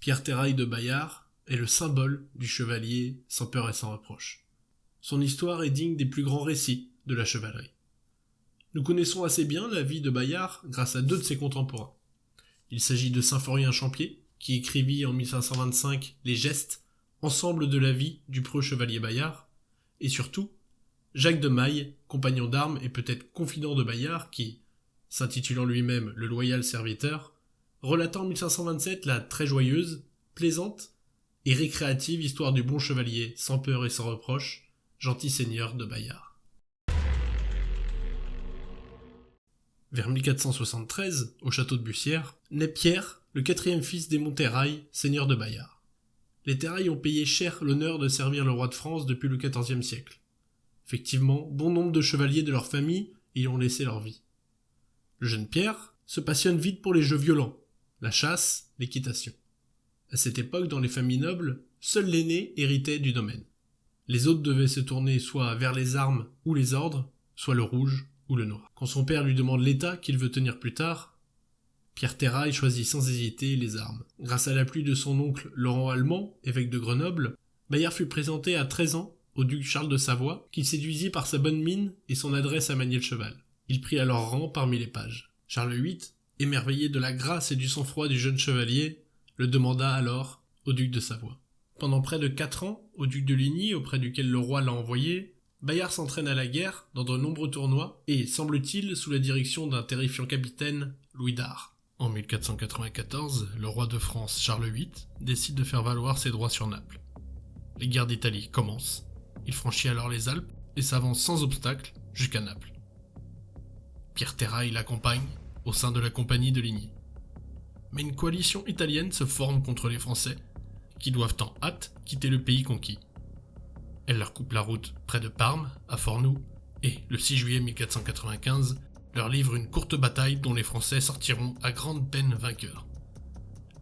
Pierre Terrail de Bayard est le symbole du chevalier sans peur et sans reproche. Son histoire est digne des plus grands récits de la chevalerie. Nous connaissons assez bien la vie de Bayard grâce à deux de ses contemporains. Il s'agit de Symphorien Champier, qui écrivit en 1525 les gestes, ensemble de la vie du preux chevalier Bayard, et surtout, Jacques de Maille, compagnon d'armes et peut-être confident de Bayard, qui, s'intitulant lui-même le loyal serviteur, relata en 1527 la très joyeuse, plaisante et récréative histoire du bon chevalier sans peur et sans reproche, gentil seigneur de Bayard. Vers 1473, au château de Bussière, naît Pierre, le quatrième fils des Montterrail, seigneur de Bayard. Les Terrail ont payé cher l'honneur de servir le roi de France depuis le XIVe siècle. Effectivement, bon nombre de chevaliers de leur famille y ont laissé leur vie. Le jeune Pierre se passionne vite pour les jeux violents, la chasse, l'équitation. À cette époque, dans les familles nobles, seul l'aîné héritait du domaine. Les autres devaient se tourner soit vers les armes ou les ordres, soit le rouge ou le noir. Quand son père lui demande l'état qu'il veut tenir plus tard, Pierre Terrail choisit sans hésiter les armes. Grâce à l'appui de son oncle Laurent Allemand, évêque de Grenoble, Bayard fut présenté à 13 ans au duc Charles de Savoie, qui séduisit par sa bonne mine et son adresse à manier le cheval. Il prit alors rang parmi les pages. Charles VIII, émerveillé de la grâce et du sang-froid du jeune chevalier, le demanda alors au duc de Savoie. Pendant près de 4 ans, au duc de Ligny, auprès duquel le roi l'a envoyé, Bayard s'entraîne à la guerre dans de nombreux tournois et, semble-t-il, sous la direction d'un terrifiant capitaine, Louis d'Ars. En 1494, le roi de France, Charles VIII, décide de faire valoir ses droits sur Naples. Les guerres d'Italie commencent. Il franchit alors les Alpes et s'avance sans obstacle jusqu'à Naples. Pierre Terrail l'accompagne au sein de la compagnie de Ligny. Mais une coalition italienne se forme contre les Français, qui doivent en hâte quitter le pays conquis. Elle leur coupe la route près de Parme, à Fornoux, et le 6 juillet 1495, leur livre une courte bataille dont les Français sortiront à grande peine vainqueurs.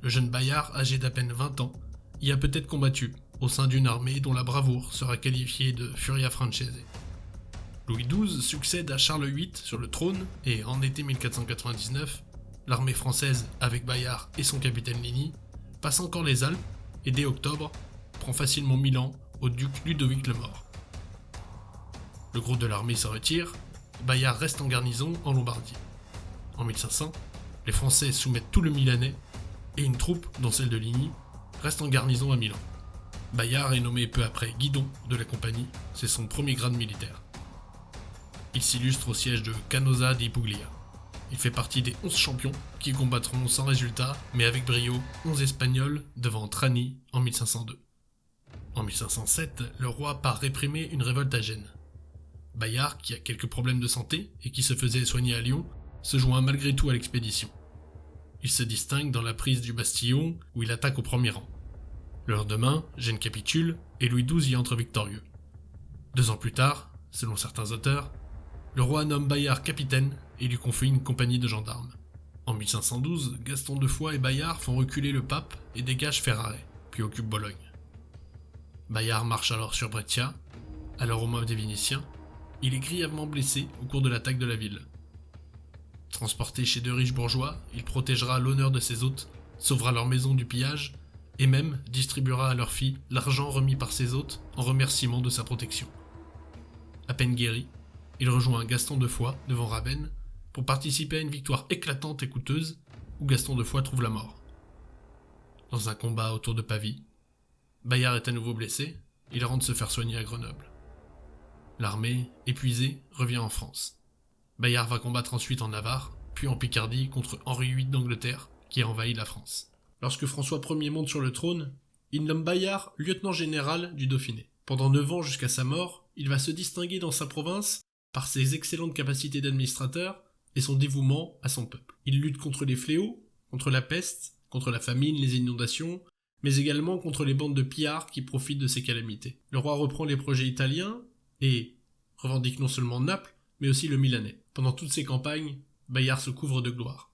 Le jeune Bayard, âgé d'à peine 20 ans, y a peut-être combattu au sein d'une armée dont la bravoure sera qualifiée de Furia Francese. Louis XII succède à Charles VIII sur le trône et en été 1499, l'armée française, avec Bayard et son capitaine Ligny, passe encore les Alpes et dès octobre, prend facilement Milan au duc Ludovic le Mort. Le gros de l'armée se retire, Bayard reste en garnison en Lombardie. En 1500, les Français soumettent tout le Milanais et une troupe, dont celle de Ligny, reste en garnison à Milan. Bayard est nommé peu après guidon de la compagnie, c'est son premier grade militaire. Il s'illustre au siège de Canosa di Puglia. Il fait partie des 11 champions qui combattront sans résultat, mais avec brio, 11 Espagnols devant Trani en 1502. En 1507, le roi part réprimer une révolte à Gênes. Bayard, qui a quelques problèmes de santé et qui se faisait soigner à Lyon, se joint malgré tout à l'expédition. Il se distingue dans la prise du Bastillon où il attaque au premier rang. Le lendemain, Gênes capitule et Louis XII y entre victorieux. 2 ans plus tard, selon certains auteurs, le roi nomme Bayard capitaine et lui confie une compagnie de gendarmes. En 1512, Gaston de Foix et Bayard font reculer le pape et dégagent Ferrare, puis occupent Bologne. Bayard marche alors sur Brescia, alors aux mains des Vénitiens. Il est grièvement blessé au cours de l'attaque de la ville. Transporté chez de riches bourgeois, il protégera l'honneur de ses hôtes, sauvera leur maison du pillage, et même distribuera à leur fille l'argent remis par ses hôtes en remerciement de sa protection. À peine guéri, il rejoint Gaston de Foix devant Ravenne pour participer à une victoire éclatante et coûteuse où Gaston de Foix trouve la mort. Dans un combat autour de Pavie, Bayard est à nouveau blessé, il rentre se faire soigner à Grenoble. L'armée, épuisée, revient en France. Bayard va combattre ensuite en Navarre, puis en Picardie contre Henri VIII d'Angleterre, qui a envahi la France. Lorsque François Ier monte sur le trône, il nomme Bayard lieutenant général du Dauphiné. Pendant 9 ans jusqu'à sa mort, il va se distinguer dans sa province par ses excellentes capacités d'administrateur et son dévouement à son peuple. Il lutte contre les fléaux, contre la peste, contre la famine, les inondations, mais également contre les bandes de pillards qui profitent de ces calamités. Le roi reprend les projets italiens et revendique non seulement Naples, mais aussi le Milanais. Pendant toutes ces campagnes, Bayard se couvre de gloire.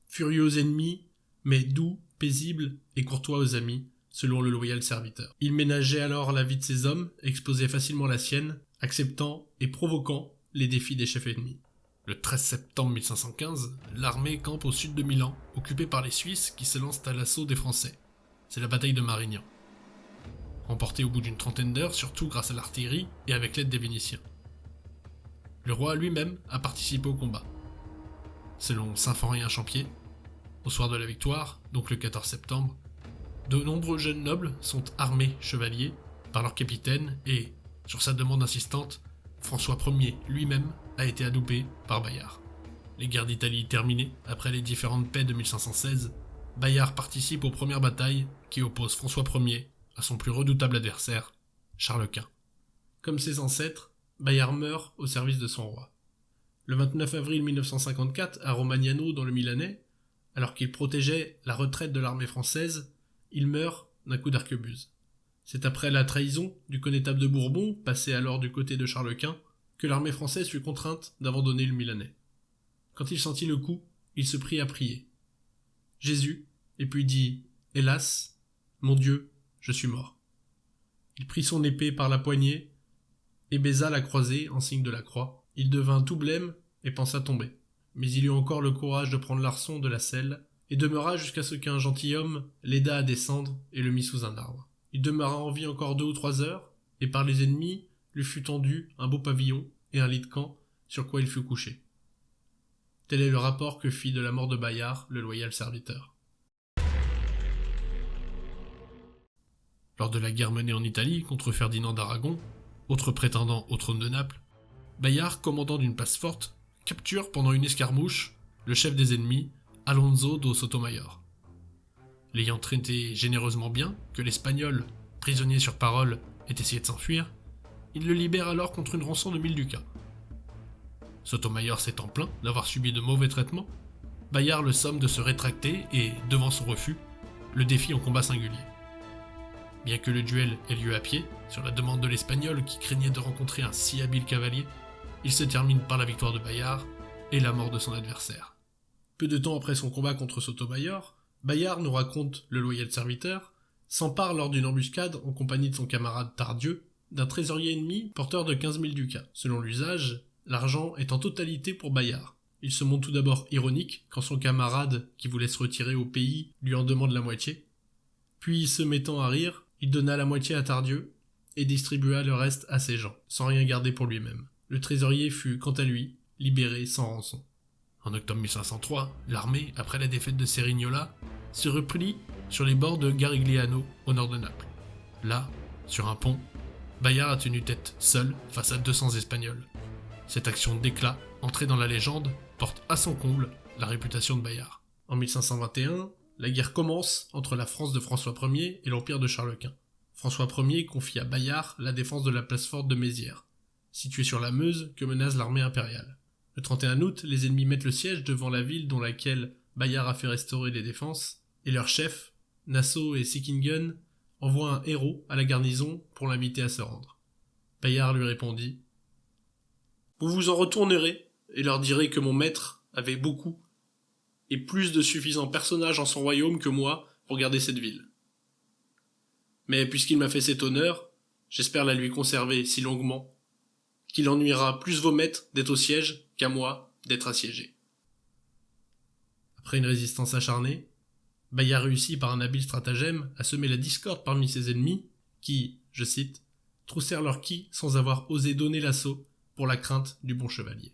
Furieux aux ennemis, mais doux, paisible et courtois aux amis, selon le loyal serviteur. Il ménageait alors la vie de ses hommes, exposait facilement la sienne, acceptant et provoquant les défis des chefs ennemis. Le 13 septembre 1515, l'armée campe au sud de Milan, occupée par les Suisses qui se lancent à l'assaut des Français. c'est la bataille de Marignan, remportée au bout d'une trentaine d'heures, surtout grâce à l'artillerie et avec l'aide des Vénitiens. Le roi lui-même a participé au combat. Selon Symphorien Champier, au soir de la victoire, donc le 14 septembre, de nombreux jeunes nobles sont armés chevaliers par leur capitaine et, sur sa demande insistante, François Ier lui-même a été adoubé par Bayard. Les guerres d'Italie terminées, après les différentes paix de 1516, Bayard participe aux premières batailles qui opposent François Ier à son plus redoutable adversaire, Charles Quint. Comme ses ancêtres, Bayard meurt au service de son roi. Le 29 avril 1954, à Romagnano dans le Milanais, alors qu'il protégeait la retraite de l'armée française, il meurt d'un coup d'arquebuse. C'est après la trahison du connétable de Bourbon, passé alors du côté de Charles Quint, que l'armée française fut contrainte d'abandonner le Milanais. Quand il sentit le coup, il se prit à prier. Jésus, et puis dit « Hélas, mon Dieu, je suis mort ». Il prit son épée par la poignée et baisa la croisée en signe de la croix. Il devint tout blême et pensa tomber. Mais il eut encore le courage de prendre l'arçon de la selle et demeura jusqu'à ce qu'un gentilhomme l'aida à descendre et le mit sous un arbre. Il demeura en vie encore 2 ou 3 heures, et par les ennemis lui fut tendu un beau pavillon et un lit de camp sur quoi il fut couché. Tel est le rapport que fit de la mort de Bayard le loyal serviteur. Lors de la guerre menée en Italie contre Ferdinand d'Aragon, autre prétendant au trône de Naples, Bayard, commandant d'une place forte, capture pendant une escarmouche le chef des ennemis, Alonso do Sotomayor. L'ayant traité généreusement bien, que l'Espagnol, prisonnier sur parole, ait essayé de s'enfuir, il le libère alors contre une rançon de 1000 ducats. Sotomayor s'étant plaint d'avoir subi de mauvais traitements, Bayard le somme de se rétracter et, devant son refus, le défie en combat singulier. Bien que le duel ait lieu à pied, sur la demande de l'Espagnol qui craignait de rencontrer un si habile cavalier, il se termine par la victoire de Bayard et la mort de son adversaire. Peu de temps après son combat contre Sotomayor, Bayard, nous raconte le loyal serviteur, s'empare lors d'une embuscade en compagnie de son camarade Tardieu d'un trésorier ennemi porteur de 15 000 ducats. Selon l'usage, l'argent est en totalité pour Bayard. Il se montre tout d'abord ironique quand son camarade, qui voulait se retirer au pays, lui en demande la moitié. Puis, se mettant à rire, il donna la moitié à Tardieu et distribua le reste à ses gens, sans rien garder pour lui-même. Le trésorier fut, quant à lui, libéré sans rançon. En octobre 1503, l'armée, après la défaite de Cerignola, se replie sur les bords de Garigliano, au nord de Naples. Là, sur un pont, Bayard a tenu tête seul face à 200 Espagnols. Cette action d'éclat, entrée dans la légende, porte à son comble la réputation de Bayard. En 1521, la guerre commence entre la France de François Ier et l'empire de Charles Quint. François Ier confie à Bayard la défense de la place forte de Mézières, située sur la Meuse que menace l'armée impériale. Le 31 août, les ennemis mettent le siège devant la ville dont laquelle Bayard a fait restaurer les défenses, et leurs chefs, Nassau et Sickingen, envoient un héros à la garnison pour l'inviter à se rendre. Bayard lui répondit « Vous vous en retournerez et leur direz que mon maître avait beaucoup et plus de suffisants personnages en son royaume que moi pour garder cette ville. Mais puisqu'il m'a fait cet honneur, j'espère la lui conserver si longuement qu'il ennuiera plus vos maîtres d'être au siège qu'à moi d'être assiégé. » Après une résistance acharnée, Bayard réussit par un habile stratagème à semer la discorde parmi ses ennemis qui, je cite, « troussèrent leur quille sans avoir osé donner l'assaut pour la crainte du bon chevalier. »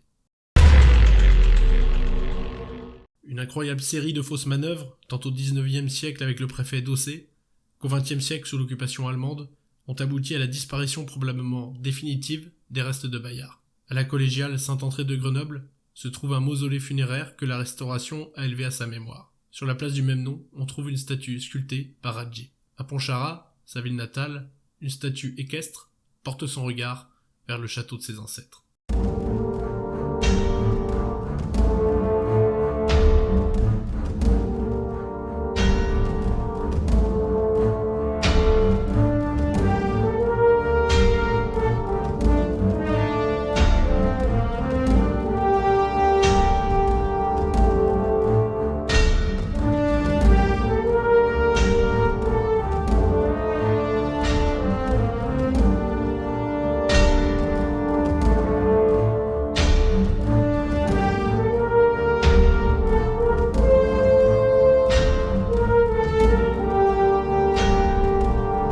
Une incroyable série de fausses manœuvres, tant au XIXe siècle avec le préfet d'Ossé qu'au XXe siècle sous l'occupation allemande, ont abouti à la disparition probablement définitive des restes de Bayard. À la collégiale Sainte-Entrée de Grenoble se trouve un mausolée funéraire que la Restauration a élevé à sa mémoire. Sur la place du même nom, on trouve une statue sculptée par Radji. À Pontcharrat, sa ville natale, une statue équestre porte son regard vers le château de ses ancêtres.